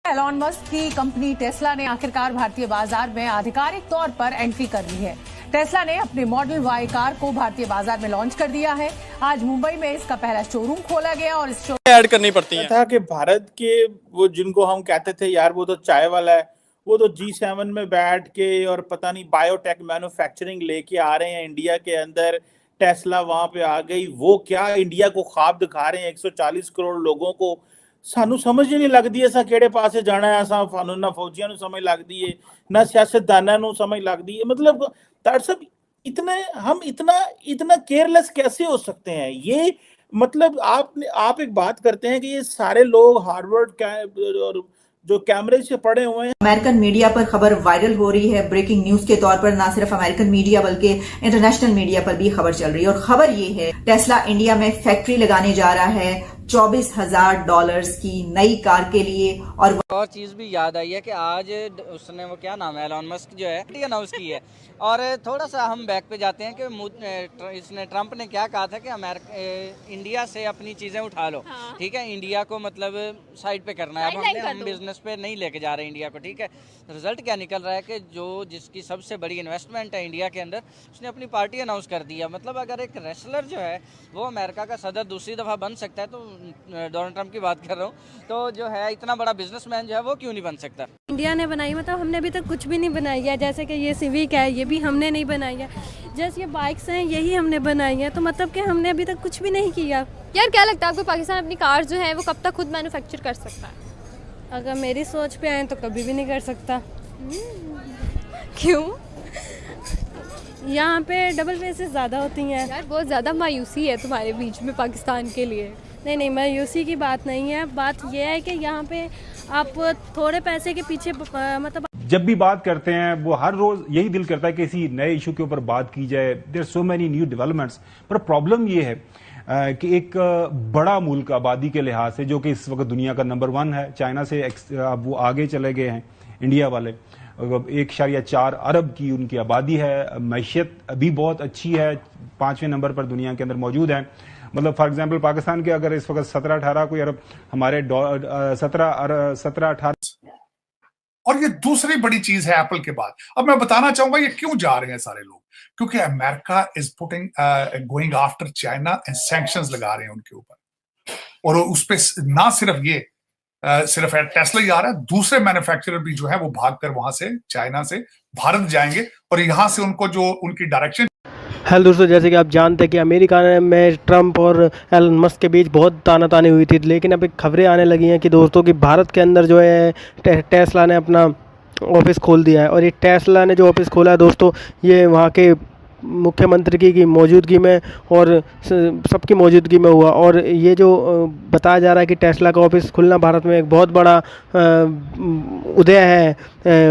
Elon Musk की company Tesla ने आखिरकार भारतीय बाजार में आधिकारिक तौर पर एंट्री कर ली है। टेस्ला ने अपनी मॉडल वाई कार को भारतीय बाजार में लॉन्च कर दिया है। आज मुंबई में इसका पहला शोरूम खोला गया और इस ऐड करनी पड़ती है था कि भारत के वो जिनको हम कहते थे यार वो तो चाय वाला है, वो तो G7 में बैठ के और पता नहीं बायोटेक मैन्युफैक्चरिंग लेके आ रहे हैं इंडिया के अंदर। टेस्ला वहां पे आ गई, वो क्या इंडिया को ख्वाब दिखा रहे हैं 140 करोड़ लोगों को। सानू समझ ही नहीं लगदी असा केड़े पासे जाना है। असा ना फौजियां ਨੂੰ समझ लगदी है ना सियासतदानां ਨੂੰ समझ लगदी है। मतलब तारसब इतने हम इतना केयरलेस कैसे हो सकते हैं? ये मतलब आप एक बात करते हैं कि ये सारे लोग हार्वर्ड और जो कैमरे से पढ़े हुए हैं। अमेरिकन मीडिया पर खबर वायरल हो रही है ब्रेकिंग न्यूज के तौर पर। ना सिर्फ अमेरिकन मीडिया बल्कि इंटरनेशनल मीडिया पर भी खबर चल रही है और खबर ये है टेस्ला इंडिया में फैक्ट्री लगाने जा रहा है $24,000 की नई कार के लिए। और चीज़ भी याद आई है कि आज उसने वो क्या नाम है एलॉन मस्क जो है अनाउंस की है। और थोड़ा सा हम बैक पे जाते हैं कि इसने ट्रंप ने क्या कहा था कि इंडिया से अपनी चीज़ें उठा लो। हाँ। ठीक है, इंडिया को मतलब साइड पे करना है। अब हम बिजनेस पे नहीं लेके जा रहे इंडिया को। ठीक है, रिजल्ट क्या निकल रहा है कि जिसकी सबसे बड़ी इन्वेस्टमेंट है इंडिया के अंदर, उसने अपनी पार्टी अनाउंस कर दिया। मतलब अगर एक रेसलर जो है वो अमेरिका का सदर दूसरी दफ़ा बन सकता है, तो डोनाल्ड ट्रंप की बात कर रहा हूँ, तो जो है इतना बड़ा बिजनेसमैन जो है वो क्यों नहीं बन सकता? इंडिया ने बनाई, मतलब हमने अभी तक कुछ भी नहीं बनाई है। जैसे कि ये सिविक है, ये भी हमने नहीं बनाई है। जैसे ये बाइक्स हैं, यही हमने बनाई है। तो मतलब कि हमने अभी तक कुछ भी नहीं किया। यार क्या लगता है आपको पाकिस्तान अपनी कार जो है वो कब तक खुद मैन्युफैक्चर कर सकता है? अगर मेरी सोच पे आए तो कभी भी नहीं कर सकता। क्यों? यहाँ पे डबल फेसेस ज़्यादा होती हैं। यार बहुत ज़्यादा मायूसी है तुम्हारे बीच में पाकिस्तान के लिए। नहीं, मायूसी की बात नहीं है। बात यह है कि यहाँ पे आप थोड़े पैसे के पीछे मतलब जब भी बात करते हैं वो हर रोज यही दिल करता है कि किसी नए इशू के ऊपर बात की जाए। There so many new developments, पर प्रॉब्लम ये है कि एक बड़ा मुल्क आबादी के लिहाज से, जो कि इस वक्त दुनिया का नंबर 1 है, चाइना से अब वो आगे चले गए हैं इंडिया वाले। 1.4 अरब की उनकी आबादी है, मैशियत अभी बहुत अच्छी है, 5वें नंबर पर दुनिया के अंदर मौजूद है। मतलब फॉर एग्जांपल पाकिस्तान के अगर इस वक्त 17-18 कोई अरब, हमारे 17-18। और ये दूसरी बड़ी चीज है एप्पल के बाद। अब मैं बताना चाहूंगा ये क्यों जा रहे हैं सारे लोग, क्योंकि America is putting going after China and sanctions लगा रहे हैं उनके ऊपर। और उस पे ना सिर्फ ये सिर्फ टेस्ला ही आ रहा है, दूसरे मैन्युफैक्चरर भी जो है वो भागकर वहां से चाइना से भारत जाएंगे और यहां से उनको जो उनकी डायरेक्शन। हेलो दोस्तों, जैसे कि आप जानते हैं कि अमेरिका में ट्रंप और एलन मस्क के बीच बहुत तानातानी हुई थी, लेकिन अब एक खबरें आने लगी हैं कि दोस्तों कि भारत के अंदर जो है टेस्ला ने अपना ऑफिस खोल दिया है। और ये टेस्ला ने जो ऑफिस खोला है दोस्तों, ये वहाँ के मुख्यमंत्री की मौजूदगी में और सबकी मौजूदगी में हुआ। और ये जो बताया जा रहा है कि टेस्ला का ऑफिस खुलना भारत में एक बहुत बड़ा उदय है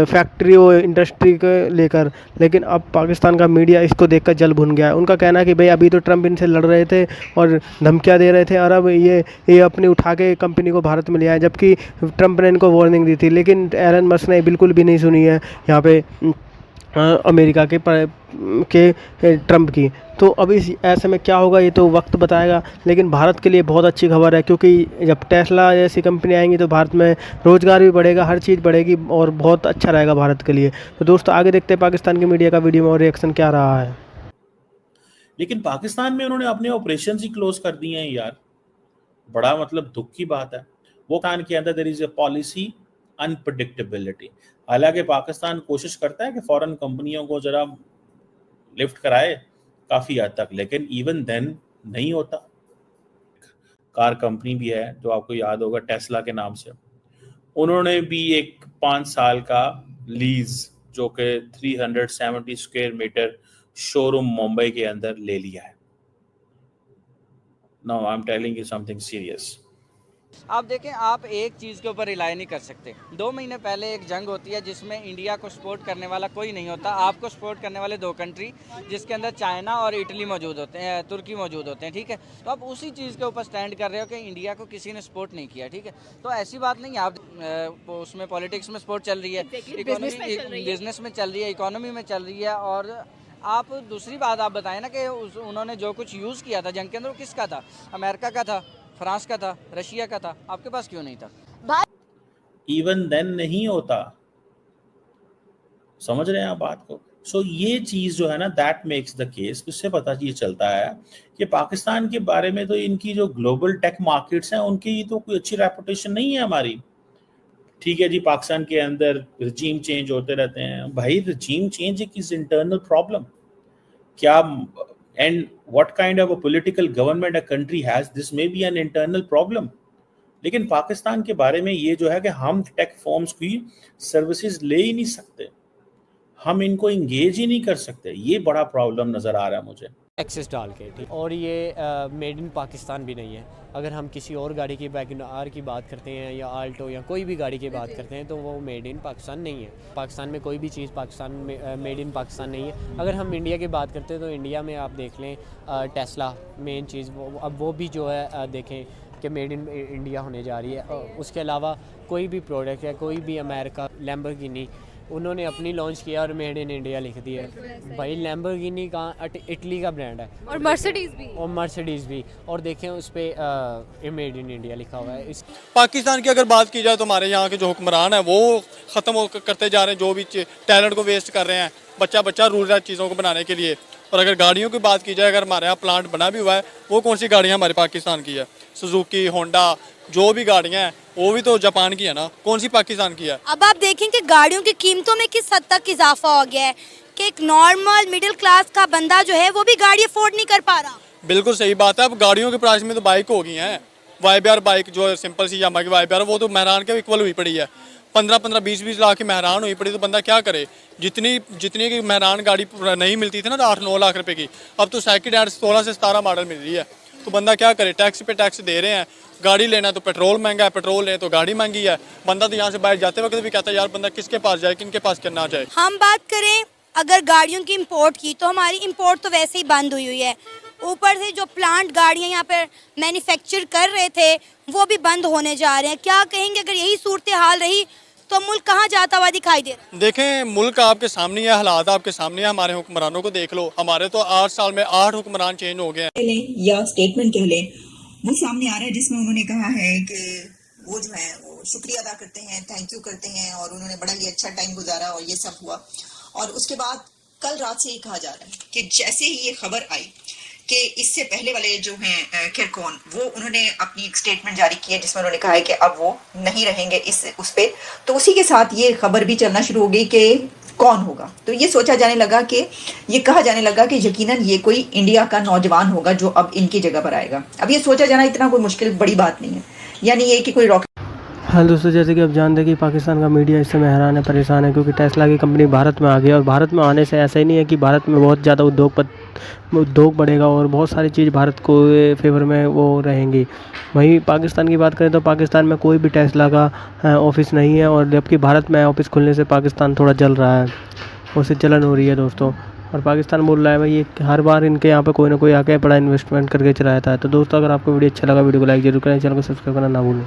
फैक्ट्री और इंडस्ट्री को लेकर। लेकिन अब पाकिस्तान का मीडिया इसको देखकर जल भुन गया है। उनका कहना है कि भाई अभी तो ट्रंप इनसे लड़ रहे थे और धमकियां दे रहे थे और अब ये अपनी उठा के कंपनी को भारत में ले आए, जबकि ट्रंप ने इनको वार्निंग दी थी। लेकिन एलन मस्क ने बिल्कुल भी नहीं सुनी है यहाँ पे अमेरिका के ट्रंप की। तो अब इस ऐसे में क्या होगा ये तो वक्त बताएगा। लेकिन भारत के लिए बहुत अच्छी खबर है, क्योंकि जब टेस्ला जैसी कंपनी आएंगी तो भारत में रोज़गार भी बढ़ेगा, हर चीज़ बढ़ेगी और बहुत अच्छा रहेगा भारत के लिए। तो दोस्तों आगे देखते हैं पाकिस्तान की मीडिया का वीडियो में और रिएक्शन क्या रहा है। लेकिन पाकिस्तान में उन्होंने अपने ऑपरेशन ही क्लोज कर दिए हैं यार, बड़ा मतलब दुख की बात है। वो कान के अंदर there is a policy unpredictability. हालांकि पाकिस्तान कोशिश करता है कि फॉरेन कंपनियों को जरा लिफ्ट कराए काफी हद तक, लेकिन इवन देन नहीं होता। कार कंपनी भी है जो आपको याद होगा टेस्ला के नाम से, उन्होंने भी एक 5 साल का लीज जो कि 370 स्क्वायर मीटर शोरूम मुंबई के अंदर ले लिया है। Now I am telling you something serious. आप देखें, आप एक चीज़ के ऊपर रिलाई नहीं कर सकते। 2 महीने पहले एक जंग होती है जिसमें इंडिया को सपोर्ट करने वाला कोई नहीं होता। आपको सपोर्ट करने वाले 2 कंट्री, जिसके अंदर चाइना और इटली मौजूद होते हैं, तुर्की मौजूद होते हैं। ठीक है, तो आप उसी चीज़ के ऊपर स्टैंड कर रहे हो कि इंडिया को किसी ने सपोर्ट नहीं किया। ठीक है, तो ऐसी बात नहीं है। आप उसमें पॉलिटिक्स में सपोर्ट चल रही है, बिजनेस में चल रही है, इकोनॉमी में चल रही है। और आप दूसरी बात आप बताएं ना कि उन्होंने जो कुछ यूज़ किया था जंग के अंदर वो किसका था? अमेरिका का था, फ्रांस का था, रशिया का था। आपके पास क्यों नहीं था? इवन देन नहीं होता। समझ रहे हैं आप बात को? सो ये चीज जो है ना, दैट मेक्स द केस, इससे पता ये चलता है कि पाकिस्तान के बारे में तो इनकी जो ग्लोबल टेक मार्केट्स हैं उनकी तो कोई अच्छी रेपुटेशन नहीं है हमारी। ठीक है जी, पाकिस्तान के अंदर रजीम चेंज होते रहते हैं, भाई रजीम चेंज एक इज इंटरनल प्रॉब्लम क्या, and what kind of a political government a country has, this may be an internal problem. लेकिन पाकिस्तान के बारे में ये जो है कि हम टेक फर्म्स की सर्विसेज ले ही नहीं सकते, हम इनको इंगेज ही नहीं कर सकते, ये बड़ा प्रॉब्लम नज़र आ रहा है मुझे। एक्सेस डाल के, ठीक। और ये मेड इन पाकिस्तान भी नहीं है। अगर हम किसी और गाड़ी की वैगनआर की बात करते हैं या आल्टो या कोई भी गाड़ी की बात करते हैं तो वो मेड इन पाकिस्तान नहीं है। पाकिस्तान में कोई भी चीज़ पाकिस्तान में मेड इन पाकिस्तान नहीं है। अगर हम इंडिया की बात करते हैं तो इंडिया में आप देख लें टेस्ला मेन चीज़, अब वो भी जो है देखें कि मेड इन इंडिया होने जा रही है। उसके अलावा कोई भी प्रोडक्ट है, कोई भी अमेरिका लैम्बोर्गिनी उन्होंने अपनी लॉन्च किया और मेड इन इंडिया लिख दिया है। भाई लैम्बोर्गिनी का इटली का ब्रांड है, और मर्सिडीज़ भी, और देखें उस पर मेड इन इंडिया लिखा हुआ है। पाकिस्तान की अगर बात की जाए तो हमारे यहाँ के जो हुक्मरान हैं वो ख़त्म करते जा रहे हैं, जो भी टैलेंट को वेस्ट कर रहे हैं बच्चा रूल चीज़ों को बनाने के लिए। और अगर गाड़ियों की बात की जाए, अगर हमारे यहाँ प्लांट बना भी हुआ है, वो कौन सी गाड़ियाँ हमारे पाकिस्तान की है? सुजुकी, होंडा, जो भी गाड़ियाँ हैं वो भी तो जापान की है ना, कौन सी पाकिस्तान की है? अब आप देखें कि गाड़ियों की कीमतों में किस हद तक इजाफा हो गया है कि एक नॉर्मल मिडिल क्लास का बंदा जो है वो भी गाड़ी अफोर्ड नहीं कर पा रहा। बिल्कुल सही बात है। अब गाड़ियों के प्राइस में तो बाइक हो गई हैं, YBR बाइक जो सिंपल सी यामा की YBR वो तो मेहरान के इक्वल हुई पड़ी है। 15-15, 20-20 लाख की मेहरान हुई पड़ी, तो बंदा क्या करे? जितनी की मेहरान गाड़ी नहीं मिलती थी ना 8-9 लाख रुपए की, अब तो सेकंड हैंड 16 से 17 मॉडल मिल रही है। तो बंदा क्या करे? टैक्स पे टैक्स दे रहे हैं, गाड़ी लेना तो पेट्रोल महंगा है, पेट्रोल ले तो गाड़ी महंगी है। बंदा तो यहाँ से बाहर जाते वक्त भी कहता है यार बंदा किसके पास जाए, किनके पास करना जाए। हम बात करें अगर गाड़ियों की इंपोर्ट की तो हमारी इंपोर्ट तो वैसे ही बंद हुई है, ऊपर से जो प्लांट गाड़ियाँ यहाँ पर मैन्युफैक्चर कर रहे थे वो भी बंद होने जा रहे हैं। क्या कहेंगे अगर यही सूरत हाल रही तो मुल्क कहाँ जाता हुआ दिखाई दे रहा है? देखें मुल्क आपके सामने है, हालात आपके सामने है, हमारे हुक्मरानों को देख लो। हमारे तो 8 साल में 8 हुक्मरान चेंज हो गए हैं। या स्टेटमेंट कह लें वो सामने आ रहा है जिसमें उन्होंने कहा है कि वो जो है वो शुक्रिया अदा करते हैं, थैंक यू करते हैं और उन्होंने बड़ा ही अच्छा टाइम गुजारा और ये सब हुआ। और उसके बाद कल रात से ये कहा जा रहा है कि जैसे ही ये खबर आई कि इससे पहले वाले जो हैं किरकॉन वो उन्होंने अपनी एक स्टेटमेंट जारी की है जिसमें उन्होंने कहा है कि अब वो नहीं रहेंगे उस पे, तो उसी के साथ ये खबर भी चलना शुरू हो गई कि कौन होगा। तो ये सोचा जाने लगा कि ये कहा जाने लगा कि यकीनन ये कोई इंडिया का नौजवान होगा जो अब इनकी जगह पर आएगा। अब ये सोचा जाना इतना कोई मुश्किल बड़ी बात नहीं है, यानी ये कि कोई रॉकेट। हाँ दोस्तों, जैसे कि आप जानते हैं कि पाकिस्तान का मीडिया इससे हैरान है, परेशान है, क्योंकि टेस्ला की कंपनी भारत में आ गई। और भारत में आने से ऐसा ही नहीं है कि भारत में बहुत ज़्यादा उद्योग बढ़ेगा और बहुत सारी चीज़ भारत को फेवर में वो रहेंगी। वहीं पाकिस्तान की बात करें तो पाकिस्तान में कोई भी टेस्ला का ऑफिस नहीं है, और जबकि भारत में ऑफिस खुलने से पाकिस्तान थोड़ा जल रहा है, उससे जलन हो रही है दोस्तों। और पाकिस्तान बोल रहा है भाई ये हर बार इनके यहाँ पे कोई ना कोई आके बड़ा इन्वेस्टमेंट करके चलाता है। तो दोस्तों अगर आपको वीडियो अच्छा लगा वीडियो को लाइक जरूर करें, चैनल को सब्सक्राइब करना ना भूलें।